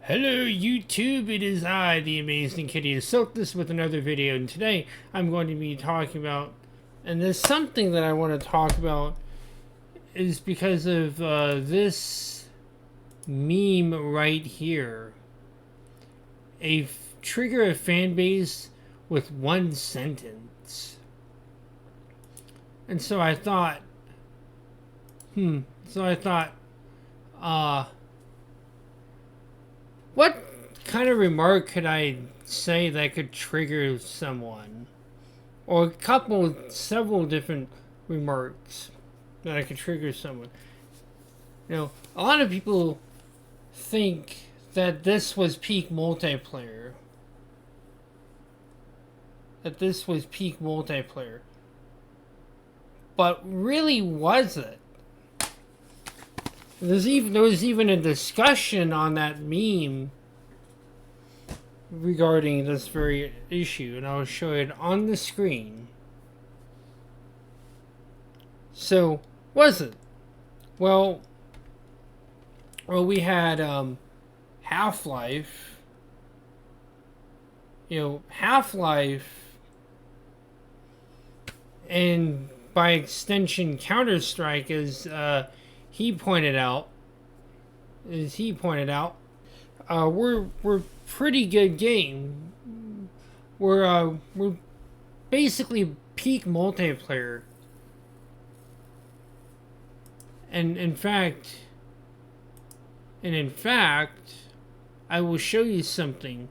Hello YouTube, it is I, the Amazing Kitty Silkness, with another video, and today I'm going to be talking about, and there's something that I want to talk about, is because of this meme right here. Trigger a fan base with one sentence. And so I thought, what kind of remark could I say that could trigger someone? Or several different remarks that I could trigger someone. You know, a lot of people think that this was peak multiplayer. But really, was it? There was even a discussion on that meme regarding this very issue, and I'll show it on the screen. So, was it? Well, we had Half-Life. Half-Life, and by extension Counter-Strike, as he pointed out, we're pretty good game. We're basically peak multiplayer, and in fact, I will show you something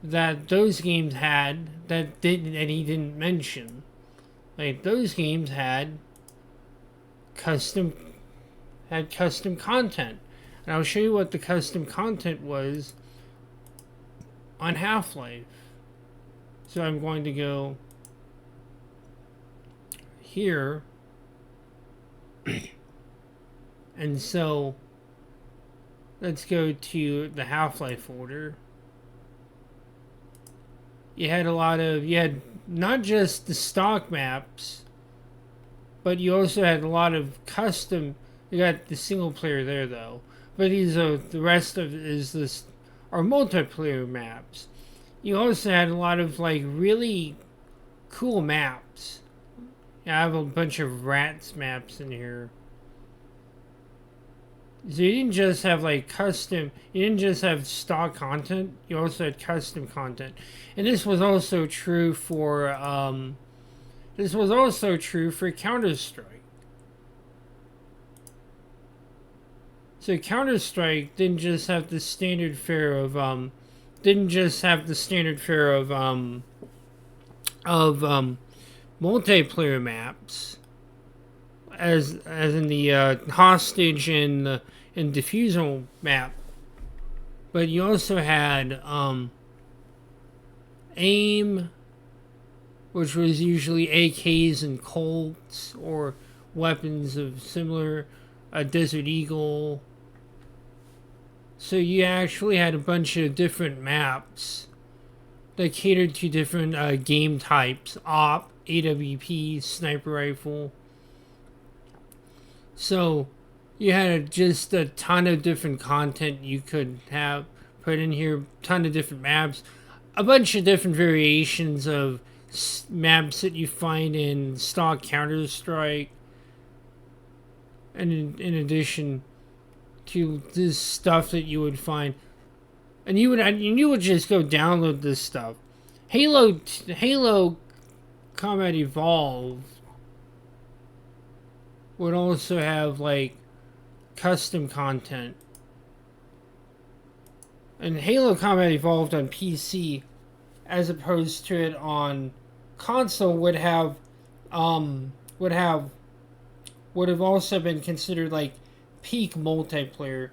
that those games had that he didn't mention. Like, those games had custom content. And I'll show you what the custom content was on Half-Life. So I'm going to go here. And so let's go to the Half-Life folder. You had not just the stock maps, but you also had a lot of custom. You got the single player there though, but the rest of it are multiplayer maps. You also had a lot of like really cool maps. I have a bunch of rats maps in here. So you didn't just have stock content, you also had custom content. And this was also true for Counter-Strike. So Counter-Strike didn't just have the standard fare of multiplayer maps, as in the hostage and diffusal map, but you also had aim, which was usually AKs and Colts or weapons of similar, Desert Eagle. So you actually had a bunch of different maps that catered to different game types: OP, AWP, sniper rifle. So you had just a ton of different content you could have put in here, ton of different maps, a bunch of different variations of maps that you find in stock Counter-Strike, and in addition to this stuff that you would find, and you would just go download this stuff. Halo Combat Evolved would also have like custom content, and Halo Combat Evolved on PC, as opposed to it on console, would have also been considered like peak multiplayer,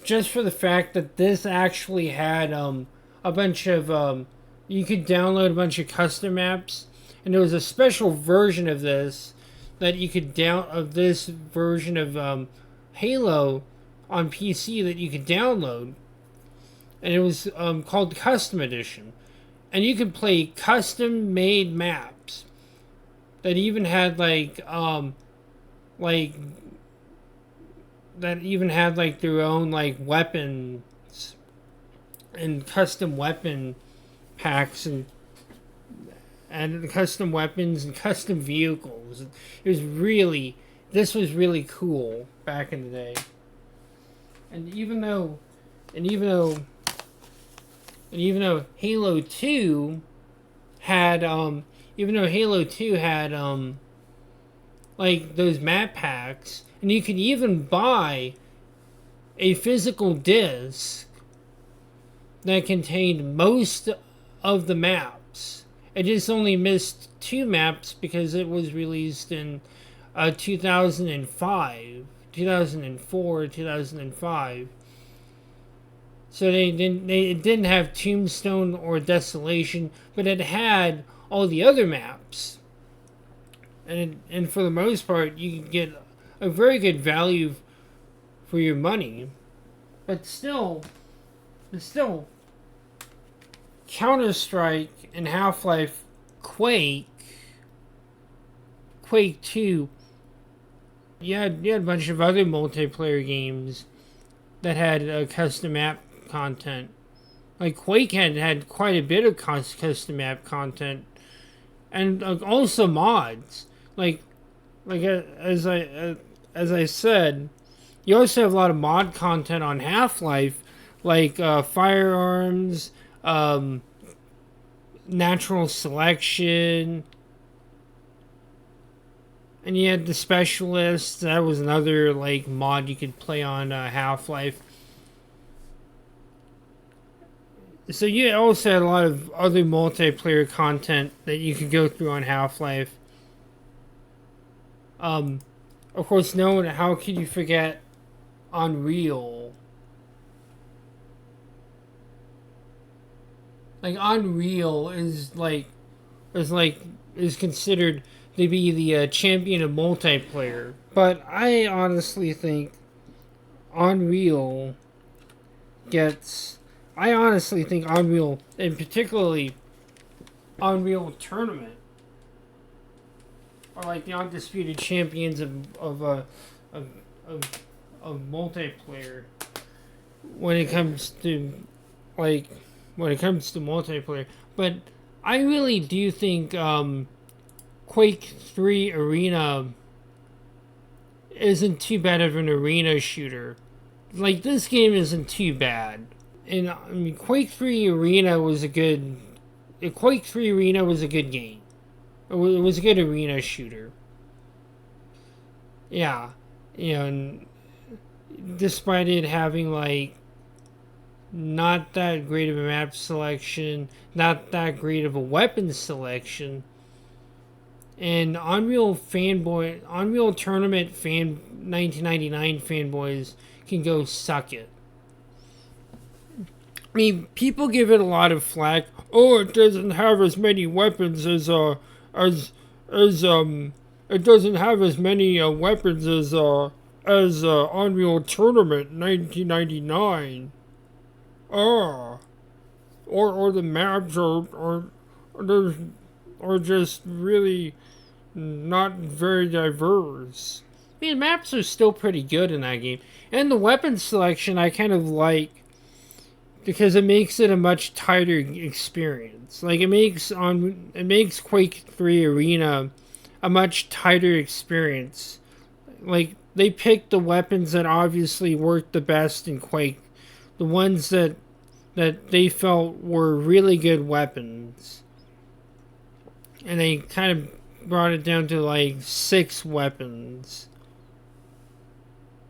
just for the fact that this actually had a bunch of you could download a bunch of custom maps, and there was a special version of this that you could this version of Halo on PC that you could download, and it was called Custom Edition, and you could play custom made maps that even had their own like weapons and custom weapon packs and custom weapons and custom vehicles. This was really cool back in the day. And even though and even though and even though Halo 2 had like those map packs, and you could even buy a physical disc that contained most of the maps. It just only missed 2 maps because it was released in 2004, 2005. So it didn't have Tombstone or Desolation, but it had all the other maps. And for the most part, you can get a very good value for your money. But still, Counter-Strike and Half-Life, Quake 2, you had a bunch of other multiplayer games that had custom map content. Like Quake had quite a bit of custom map content, and also mods. As I said, you also have a lot of mod content on Half-Life, like firearms, natural selection, and you had the specialists. That was another like mod you could play on Half-Life. So you also had a lot of other multiplayer content that you could go through on Half-Life. Of course, how could you forget Unreal? Like Unreal is considered to be the champion of multiplayer, but I honestly think Unreal, and particularly Unreal Tournament, are like the undisputed champions of multiplayer when it comes to multiplayer. But I really do think Quake 3 Arena isn't too bad of an arena shooter. Like, this game isn't too bad. And I mean, Quake 3 Arena was a good game. It was a good arena shooter. Yeah. And despite it having like not that great of a map selection, not that great of a weapon selection, and Unreal Tournament 1999 fanboys can go suck it. I mean, people give it a lot of flack. Oh, it doesn't have as many weapons as it doesn't have as many weapons as Unreal Tournament 1999. Or the maps are just really not very diverse. I mean, maps are still pretty good in that game, and the weapon selection I kind of like because it makes it a much tighter experience. Like it makes Quake 3 Arena a much tighter experience. Like they picked the weapons that obviously worked the best in Quake, the ones that they felt were really good weapons, and they kind of brought it down to like 6 weapons,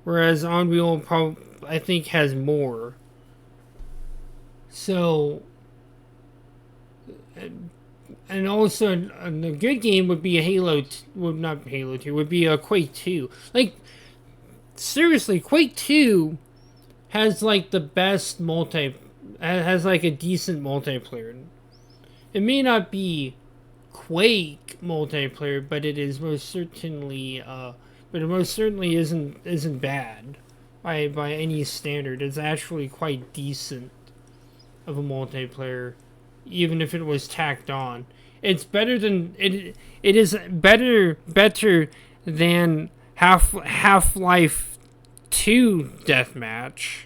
whereas Unreal I think has more. So, and also a good game would be would be a Quake 2. Like, seriously, Quake 2 has like the best has like a decent multiplayer. It may not be Quake multiplayer, but it is most certainly isn't bad by any standard. It's actually quite decent of a multiplayer, even if it was tacked on. It's better than it is better than Half-Life 2 Deathmatch,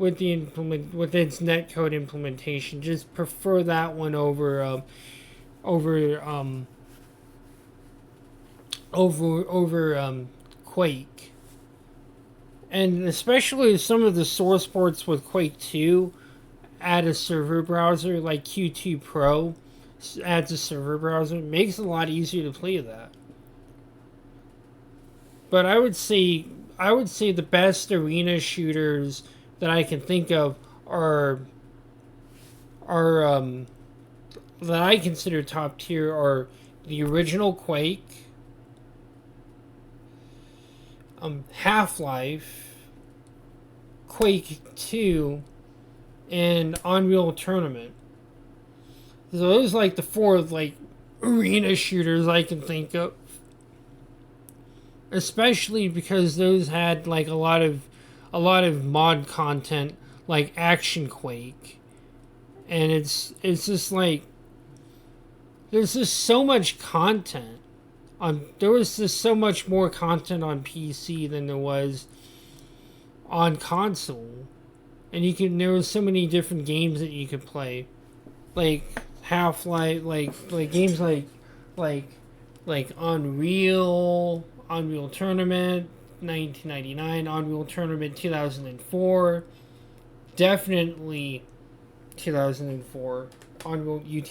with its netcode implementation. Just prefer that one over Quake. And especially some of the source ports with Quake 2 add a server browser, like Q2 Pro adds a server browser. It makes it a lot easier to play that. But I would say the best arena shooters that I can think of are that I consider top tier are the original Quake, Half-Life, Quake 2, and Unreal Tournament. So those are like the four like arena shooters I can think of. Especially because those had like a lot of mod content like Action Quake. And it's just like there's just so much content there was just so much more content on PC than there was on console. And there was so many different games that you could play. Like Half-Life, like games like Unreal Tournament 1999, Unreal Tournament 2004, definitely 2004, Unreal UT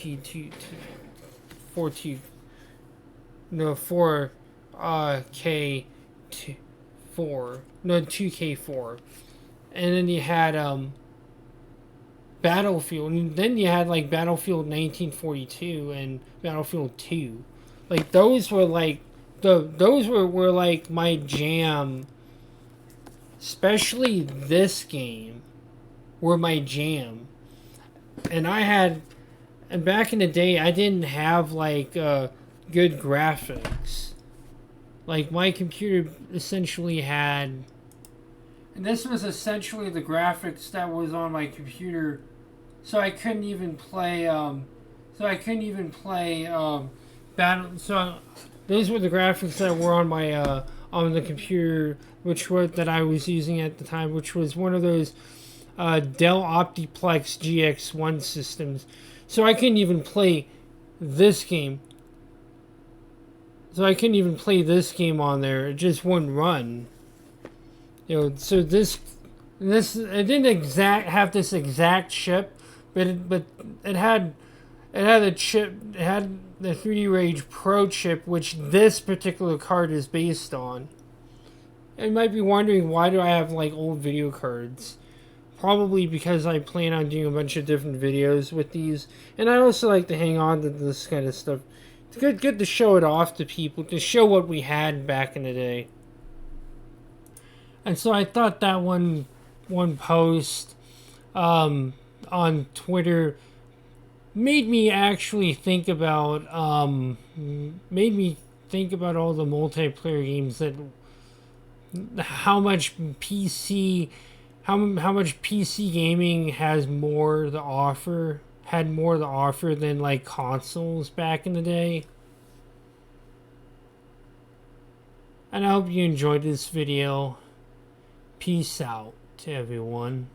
2K4, and then you had Battlefield, and then you had like Battlefield 1942 and Battlefield 2. Like those were like those were like my jam. Especially this game were my jam. And back in the day I didn't have like good graphics. Like my computer essentially had, and this was essentially the graphics that was on my computer, so I couldn't even play battle. So those were the graphics that were on my on the computer, that I was using at the time, which was one of those Dell Optiplex GX1 systems. So I couldn't even play this game. On there. It just wouldn't run. So this it didn't have this exact chip, but it had a chip. It had the 3D Rage Pro chip, which this particular card is based on. You might be wondering, why do I have like old video cards? Probably because I plan on doing a bunch of different videos with these, and I also like to hang on to this kind of stuff. It's good to show it off to people, to show what we had back in the day. And so I thought that one post on Twitter made me actually think about all the multiplayer games that how much PC gaming had more to offer than like consoles back in the day. And I hope you enjoyed this video. Peace out to everyone.